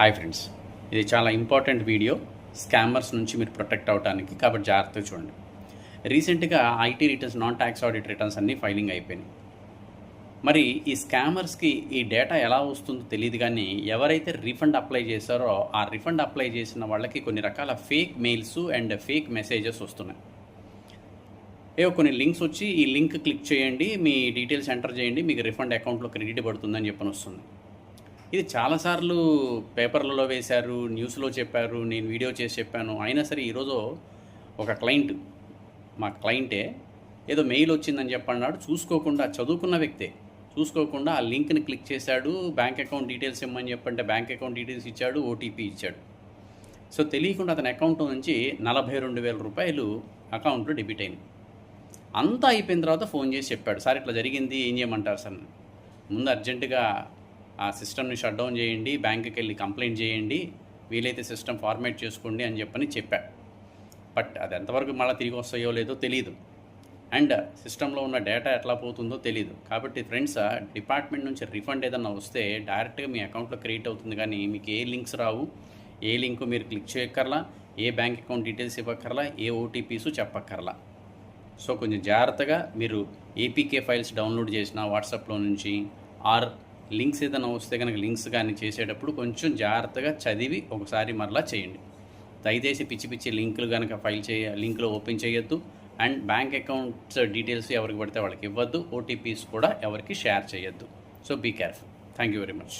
Hi friends, ఇది చాలా important video scammers నుంచి మీరు ప్రొటెక్ట్ అవడానికి, కాబట్టి జాగ్రత్తగా చూడండి. రీసెంట్గా IT returns, non tax audit returns అన్నీ ఫైలింగ్ అయిపోయినాయి. మరి ఈ స్కామర్స్కి ఈ డేటా ఎలా వస్తుందో తెలియదు, కానీ ఎవరైతే రీఫండ్ అప్లై చేశారో ఆ రీఫండ్ అప్లై చేసిన వాళ్ళకి కొన్ని రకాల fake mails and fake messages వస్తున్నాయి. కొన్ని లింక్స్ వచ్చి ఈ లింక్ క్లిక్ చేయండి, మీ డీటెయిల్స్ ఎంటర్ చేయండి, మీకు రిఫండ్ అకౌంట్లో క్రెడిట్ పడుతుందని చెప్పని వస్తుంది. ఇది చాలాసార్లు పేపర్లలో వేశారు, న్యూస్లో చెప్పారు, నేను వీడియో చేసి చెప్పాను. అయినా సరే ఈరోజు ఒక క్లయింట్, మా క్లయింటే ఏదో మెయిల్ వచ్చిందని చెప్పన్నాడు. చూసుకోకుండా, చదువుకున్న వ్యక్తే చూసుకోకుండా ఆ లింక్ని క్లిక్ చేశాడు. బ్యాంక్ అకౌంట్ డీటెయిల్స్ ఇమ్మని చెప్పంటే బ్యాంక్ అకౌంట్ డీటెయిల్స్ ఇచ్చాడు, ఓటీపీ ఇచ్చాడు. సో తెలియకుండా అతని అకౌంట్ నుంచి 42,000 రూపాయలు అకౌంట్లో డెబిట్ అయింది. అంతా అయిపోయిన తర్వాత ఫోన్ చేసి చెప్పాడు, సార్ ఇట్లా జరిగింది, ఏం చేయమంటారు సార్? ముందు అర్జెంటుగా ఆ సిస్టమ్ని షట్ డౌన్ చేయండి, బ్యాంకుకి వెళ్ళి కంప్లైంట్ చేయండి, వీలైతే సిస్టమ్ ఫార్మేట్ చేసుకోండి అని చెప్పా. బట్ అది ఎంతవరకు మళ్ళీ తిరిగి వస్తాయో లేదో తెలియదు, అండ్ సిస్టంలో ఉన్న డేటా ఎట్లా పోతుందో తెలియదు. కాబట్టి ఫ్రెండ్స్, డిపార్ట్మెంట్ నుంచి రిఫండ్ ఏదన్నా వస్తే డైరెక్ట్గా మీ అకౌంట్లో క్రియేట్ అవుతుంది, కానీ మీకు ఏ లింక్స్ రావు, ఏ లింకు మీరు క్లిక్ చేయక్కర్లా, ఏ బ్యాంక్ అకౌంట్ డీటెయిల్స్ ఇవ్వక్కర్లా, ఏ ఓటీపీస్ చెప్పక్కర్లా. సో కొంచెం జాగ్రత్తగా మీరు ఏపీకే ఫైల్స్ డౌన్లోడ్ చేసిన వాట్సాప్లో నుంచి, ఆర్ లింక్స్ ఏదైనా వస్తే కనుక లింక్స్ కానీ చేసేటప్పుడు కొంచెం జాగ్రత్తగా చదివి ఒకసారి మరలా చేయండి. దయచేసి పిచ్చి పిచ్చి లింకులు కనుక లింక్లో ఓపెన్ చేయొద్దు, అండ్ బ్యాంక్ అకౌంట్స్ డీటెయిల్స్ ఎవరికి పడితే వాళ్ళకి ఇవ్వద్దు, ఓటీపీస్ కూడా ఎవరికి షేర్ చేయొద్దు. So be careful. Thank you very much.